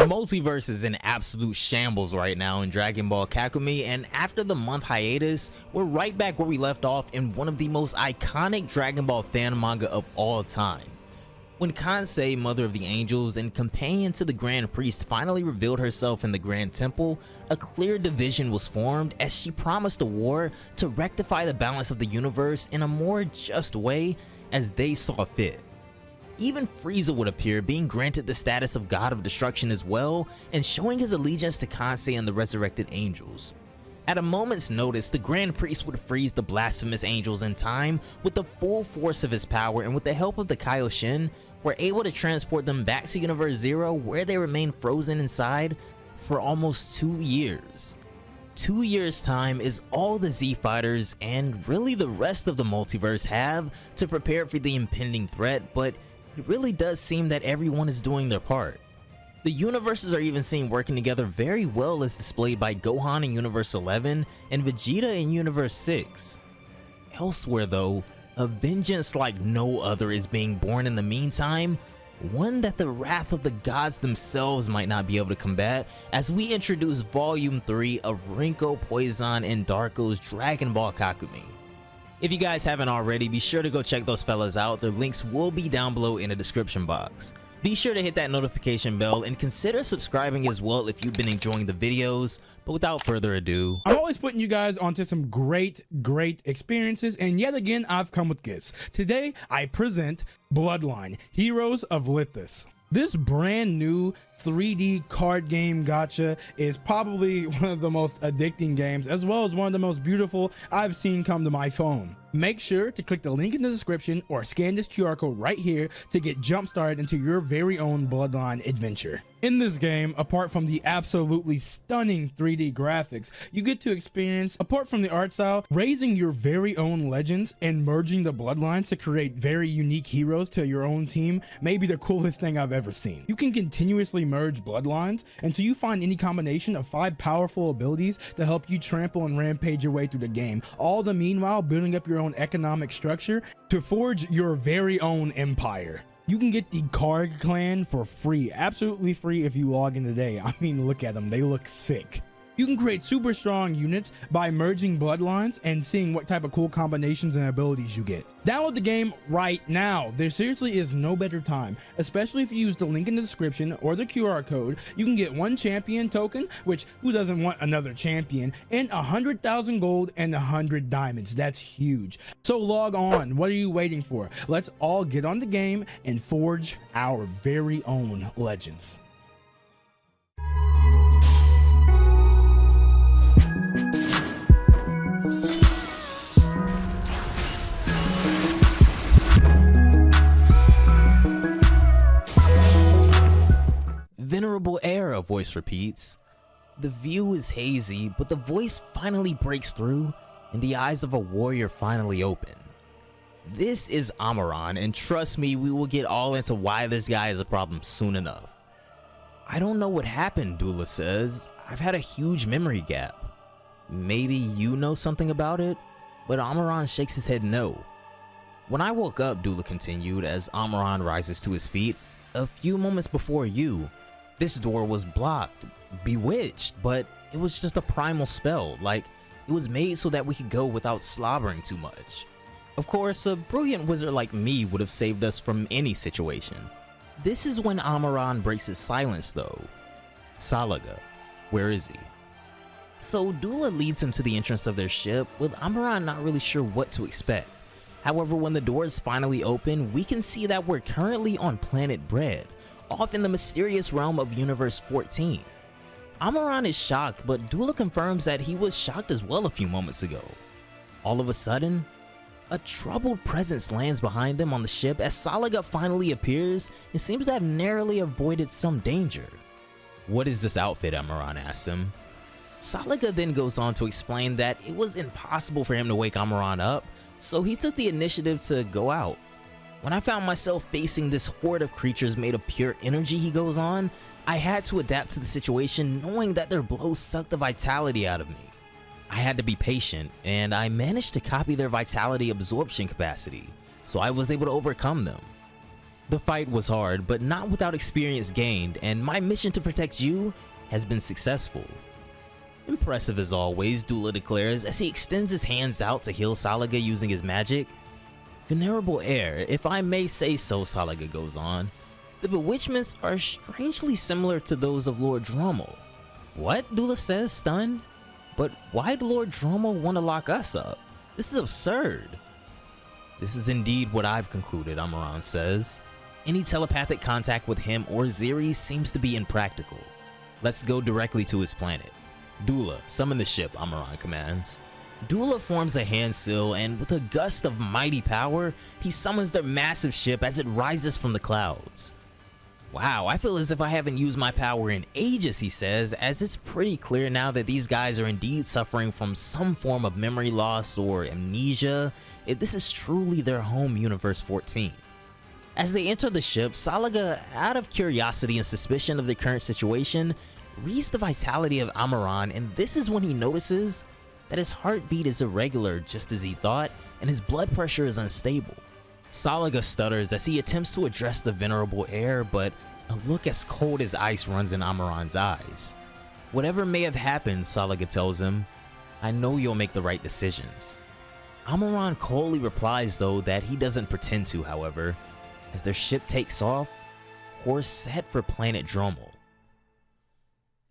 multiverse is in absolute shambles right now in Dragon Ball Kakumei, and after the month hiatus, we're right back where we left off in one of the most iconic Dragon Ball fan manga of all time. When Kansei, Mother of the Angels and companion to the Grand Priest, finally revealed herself in the Grand Temple, a clear division was formed as she promised a war to rectify the balance of the universe in a more just way as they saw fit. Even Frieza would appear, being granted the status of God of Destruction as well, and showing his allegiance to Kansei and the resurrected angels. At a moment's notice, the Grand Priest would freeze the blasphemous angels in time with the full force of his power, and with the help of the Kaioshin, were able to transport them back to Universe Zero, where they remained frozen inside for almost 2 years. 2 years' time is all the Z Fighters and really the rest of the multiverse have to prepare for the impending threat, but it really does seem that everyone is doing their part. The universes are even seen working together very well, as displayed by Gohan in Universe 11 and Vegeta in Universe 6. Elsewhere though, a vengeance like no other is being born in the meantime, one that the wrath of the gods themselves might not be able to combat, as we introduce Volume 3 of Rinko, Poison, and Darko's Dragon Ball Kakumei. If you guys haven't already, be sure to go check those fellas out. Their links will be down below in the description box. Be sure to hit that notification bell and consider subscribing as well if you've been enjoying the videos. But without further ado, I'm always putting you guys onto some great experiences, and yet again I've come with gifts. Today I present BLOODLINE, Heroes of Lithus. This brand new 3D card game gacha is probably one of the most addicting games, as well as one of the most beautiful I've seen come to my phone. Make sure to click the link in the description or scan this QR code right here to get jump started into your very own BLOODLINE adventure. In this game, apart from the absolutely stunning 3D graphics, you get to experience, apart from the art style, raising your very own legends and merging the bloodlines to create very unique heroes to your own team. May be the coolest thing I've ever seen. You can continuously merge bloodlines until you find any combination of 5 powerful abilities to help you trample and rampage your way through the game, all the meanwhile building up your own economic structure to forge your very own empire. You can get the Karg clan for free, absolutely free, if you log in today. I mean, look at them, they look sick. You can create super strong units by merging bloodlines and seeing what type of cool combinations and abilities you get. Download the game right now. There seriously is no better time, especially if you use the link in the description or the QR code. You can get 1 champion token, which who doesn't want another champion, and 100,000 gold and 100 diamonds. That's huge. So log on. What are you waiting for? Let's all get on the game and forge our very own legends. Venerable Air, a voice repeats. The view is hazy, but the voice finally breaks through, and the eyes of a warrior finally open. This is Amaran, and trust me, we will get all into why this guy is a problem soon enough. I don't know what happened, Dula says. I've had a huge memory gap. Maybe you know something about it? But Amaran shakes his head no. When I woke up, Dula continued as Amaran rises to his feet, a few moments before you, this door was blocked, bewitched, but it was just a primal spell, like it was made so that we could go without slobbering too much. Of course, a brilliant wizard like me would have saved us from any situation. This is when Amaran breaks his silence though. Salaga, where is he? So Dula leads him to the entrance of their ship, with Amaran not really sure what to expect. However, when the doors finally open, we can see that we're currently on planet Bread, off in the mysterious realm of Universe 14. Amaran is shocked, but Dula confirms that he was shocked as well a few moments ago. All of a sudden, a troubled presence lands behind them on the ship as Salaga finally appears and seems to have narrowly avoided some danger. What is this outfit? Amaran asks him. Salaga then goes on to explain that it was impossible for him to wake Amaran up, so he took the initiative to go out. When I found myself facing this horde of creatures made of pure energy, he goes on, I had to adapt to the situation knowing that their blows sucked the vitality out of me. I had to be patient, and I managed to copy their vitality absorption capacity, so I was able to overcome them. The fight was hard, but not without experience gained, and my mission to protect you has been successful. Impressive as always, Dula declares as he extends his hands out to heal Salaga using his magic. Venerable heir, if I may say so, Salaga goes on, the bewitchments are strangely similar to those of Lord Drommel. What? Dula says, stunned. But why'd Lord Drommel want to lock us up? This is absurd. This is indeed what I've concluded, Amaran says. Any telepathic contact with him or Ziri seems to be impractical. Let's go directly to his planet. Dula, summon the ship, Amaran commands. Dula forms a hand seal, and with a gust of mighty power, he summons their massive ship as it rises from the clouds. Wow, I feel as if I haven't used my power in ages, he says, as it's pretty clear now that these guys are indeed suffering from some form of memory loss or amnesia. This is truly their home Universe 14. As they enter the ship, Salaga, out of curiosity and suspicion of the current situation, reads the vitality of Amaran, and this is when he notices that his heartbeat is irregular just as he thought, and his blood pressure is unstable. Salaga stutters as he attempts to address the venerable heir, but a look as cold as ice runs in Amaran's eyes. Whatever may have happened, Salaga tells him, I know you'll make the right decisions. Amaran coldly replies though that he doesn't pretend to, however, as their ship takes off, course set for planet Drommel.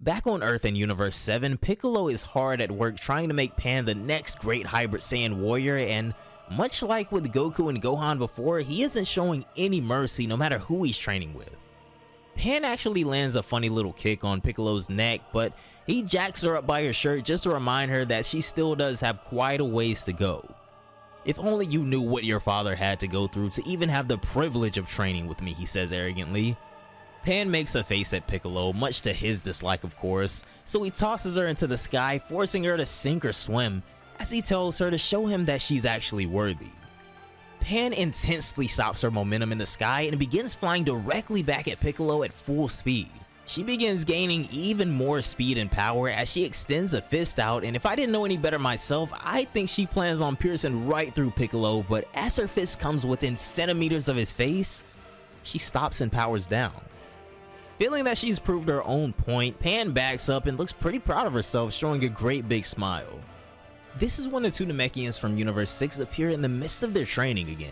Back on Earth in Universe 7, Piccolo is hard at work trying to make Pan the next great Hybrid Saiyan warrior, and much like with Goku and Gohan before, he isn't showing any mercy no matter who he's training with. Pan actually lands a funny little kick on Piccolo's neck, but he jacks her up by her shirt just to remind her that she still does have quite a ways to go. If only you knew what your father had to go through to even have the privilege of training with me, he says arrogantly. Pan makes a face at Piccolo, much to his dislike of course, so he tosses her into the sky, forcing her to sink or swim, as he tells her to show him that she's actually worthy. Pan intensely stops her momentum in the sky and begins flying directly back at Piccolo at full speed. She begins gaining even more speed and power as she extends a fist out, and if I didn't know any better myself, I think she plans on piercing right through Piccolo, but as her fist comes within centimeters of his face, she stops and powers down. Feeling that she's proved her own point, Pan backs up and looks pretty proud of herself, showing a great big smile. This is when the two Namekians from Universe 6 appear in the midst of their training again.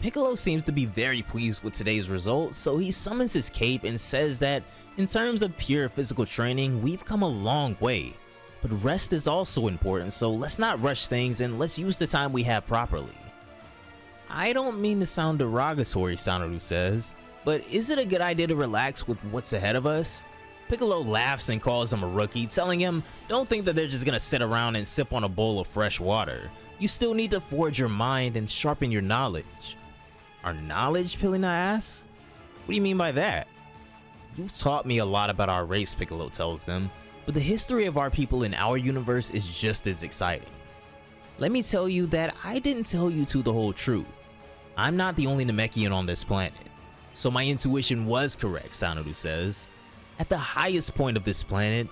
Piccolo seems to be very pleased with today's results, so he summons his cape and says that in terms of pure physical training, we've come a long way, but rest is also important, so let's not rush things and let's use the time we have properly. I don't mean to sound derogatory, Sanaru says, but is it a good idea to relax with what's ahead of us? Piccolo laughs and calls him a rookie, telling him, don't think that they're just gonna sit around and sip on a bowl of fresh water. You still need to forge your mind and sharpen your knowledge. Our knowledge? Pilina asks. What do you mean by that? You've taught me a lot about our race, Piccolo tells them, but the history of our people in our universe is just as exciting. Let me tell you that I didn't tell you the whole truth. I'm not the only Namekian on this planet. So my intuition was correct, Sanaru says. At the highest point of this planet,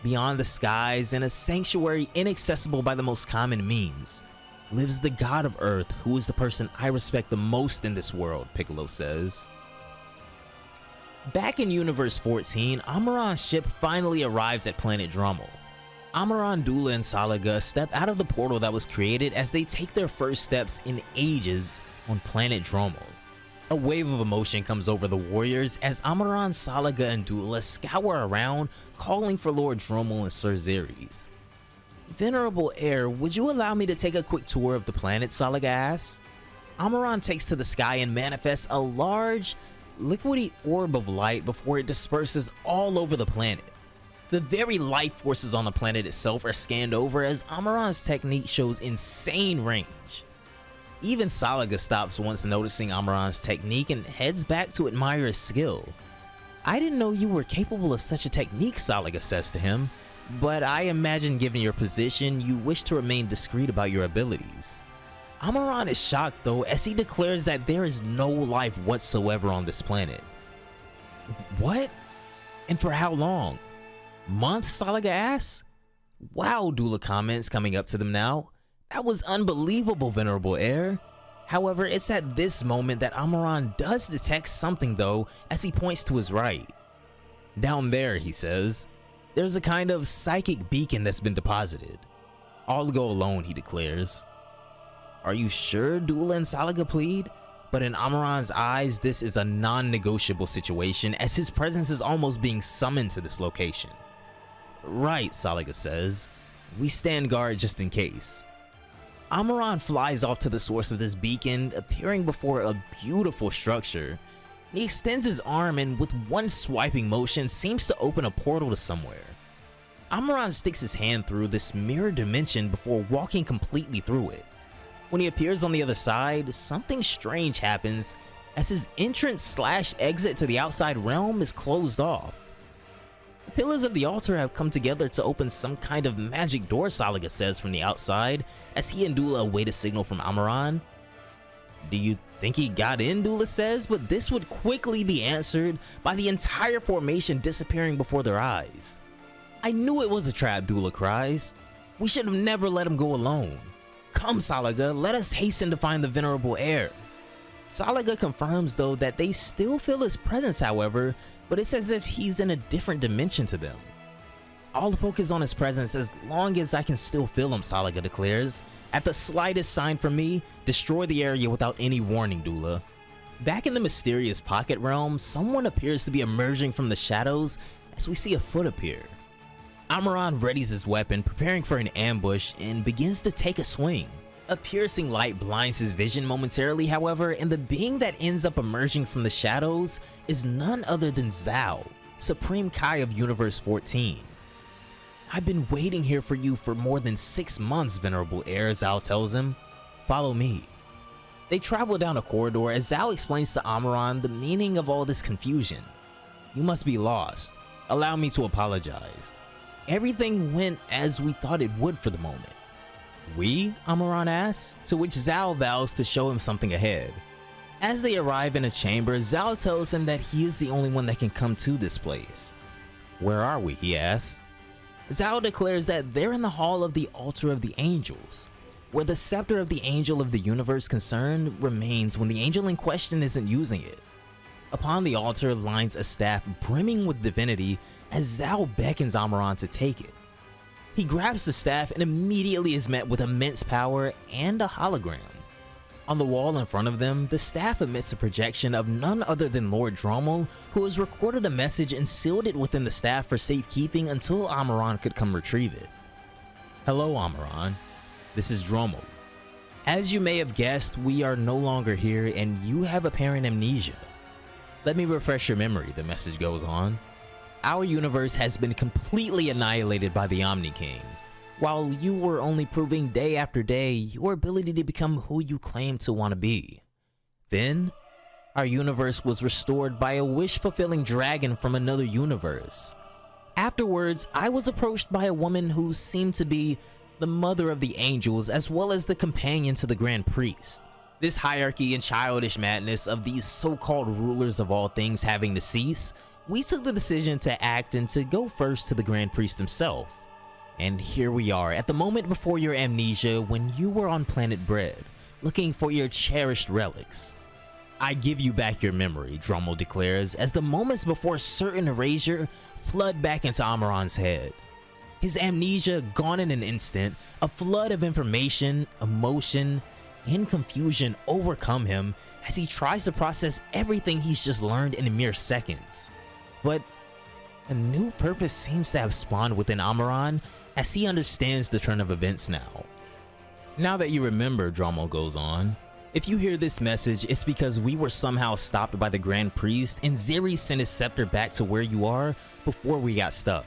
beyond the skies, in a sanctuary inaccessible by the most common means, lives the god of Earth, who is the person I respect the most in this world, Piccolo says. Back in Universe 14, Amaran's ship finally arrives at planet Drommel. Amaran, Dula, and Salaga step out of the portal that was created as they take their first steps in ages on planet Drommel. A wave of emotion comes over the warriors as Amaran, Salaga, and Dula scour around, calling for Lord Drommel and Sir Xeres. Venerable heir, would you allow me to take a quick tour of the planet, Salaga asks. Amaran takes to the sky and manifests a large, liquidy orb of light before it disperses all over the planet. The very life forces on the planet itself are scanned over as Amaran's technique shows insane range. Even Salaga stops once noticing Amaran's technique and heads back to admire his skill. I didn't know you were capable of such a technique, Salaga says to him, but I imagine given your position, you wish to remain discreet about your abilities. Amaran is shocked though as he declares that there is no life whatsoever on this planet. What? And for how long? Months, Salaga asks? Wow, Dula comments, coming up to them now. That was unbelievable, Venerable heir. However, it's at this moment that Amaran does detect something though, as he points to his right. Down there, he says, there's a kind of psychic beacon that's been deposited. I'll go alone, he declares. Are you sure, Dula and Salaga plead? But in Amaran's eyes, this is a non-negotiable situation, as his presence is almost being summoned to this location. Right, Salaga says. We stand guard just in case. Amaran flies off to the source of this beacon, appearing before a beautiful structure. He extends his arm and with one swiping motion seems to open a portal to somewhere. Amaran sticks his hand through this mirror dimension before walking completely through it. When he appears on the other side, something strange happens as his entrance/exit to the outside realm is closed off. The pillars of the altar have come together to open some kind of magic door, Salaga says from the outside as he and Dula await a signal from Amaran. Do you think he got in, Dula says, but this would quickly be answered by the entire formation disappearing before their eyes. I knew it was a trap, Dula cries. We should have never let him go alone. Come, Salaga, let us hasten to find the venerable heir. Salaga confirms though that they still feel his presence, however, but it's as if he's in a different dimension to them. I'll focus on his presence as long as I can still feel him, Salaga declares. At the slightest sign from me, destroy the area without any warning, Dula. Back in the mysterious pocket realm, someone appears to be emerging from the shadows as we see a foot appear. Amaran readies his weapon, preparing for an ambush, and begins to take a swing. A piercing light blinds his vision momentarily, however, and the being that ends up emerging from the shadows is none other than Zao, Supreme Kai of Universe 14. I've been waiting here for you for more than 6 months, venerable heir, Zao tells him. Follow me. They travel down a corridor as Zao explains to Amaran the meaning of all this confusion. You must be lost. Allow me to apologize. Everything went as we thought it would for the moment. We? Amaran asks, to which Zao vows to show him something ahead. As they arrive in a chamber, Zao tells him that he is the only one that can come to this place. Where are we? He asks. Zao declares that they're in the hall of the altar of the angels, where the scepter of the angel of the universe concerned remains when the angel in question isn't using it. Upon the altar lines a staff brimming with divinity as Zao beckons Amaran to take it. He grabs the staff and immediately is met with immense power and a hologram. On the wall in front of them, the staff emits a projection of none other than Lord Drommel, who has recorded a message and sealed it within the staff for safekeeping until Amaran could come retrieve it. Hello, Amaran. This is Drommel. As you may have guessed, we are no longer here and you have apparent amnesia. Let me refresh your memory, the message goes on. Our universe has been completely annihilated by the Omni King, while you were only proving day after day your ability to become who you claim to want to be. Then, our universe was restored by a wish-fulfilling dragon from another universe. Afterwards, I was approached by a woman who seemed to be the mother of the angels as well as the companion to the Grand Priest. This hierarchy and childish madness of these so-called rulers of all things having to cease, we took the decision to act and to go first to the Grand Priest himself. And here we are, at the moment before your amnesia when you were on planet Bread, looking for your cherished relics. I give you back your memory, Drommel declares, as the moments before certain erasure flood back into Amaran's head. His amnesia gone in an instant, a flood of information, emotion, and confusion overcome him as he tries to process everything he's just learned in mere seconds. But a new purpose seems to have spawned within Amaran as he understands the turn of events now. Now that you remember, Drommel goes on, if you hear this message, it's because we were somehow stopped by the Grand Priest and Zeri sent his scepter back to where you are before we got stuck.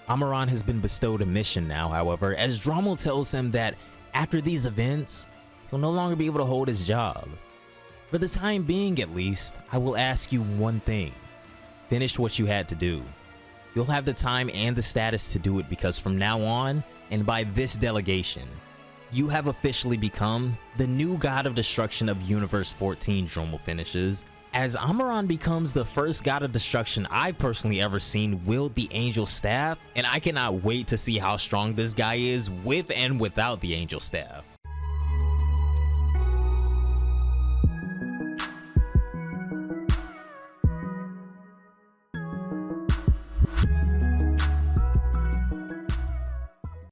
Amaran has been bestowed a mission now, however, as Drommel tells him that after these events, he'll no longer be able to hold his job. For the time being at least, I will ask you one thing. Finish what you had to do. You'll have the time and the status to do it because from now on, and by this delegation, you have officially become the new god of destruction of Universe 14, Drommel finishes, as Amaran becomes the first god of destruction I've personally ever seen wield the angel staff, and I cannot wait to see how strong this guy is with and without the angel staff.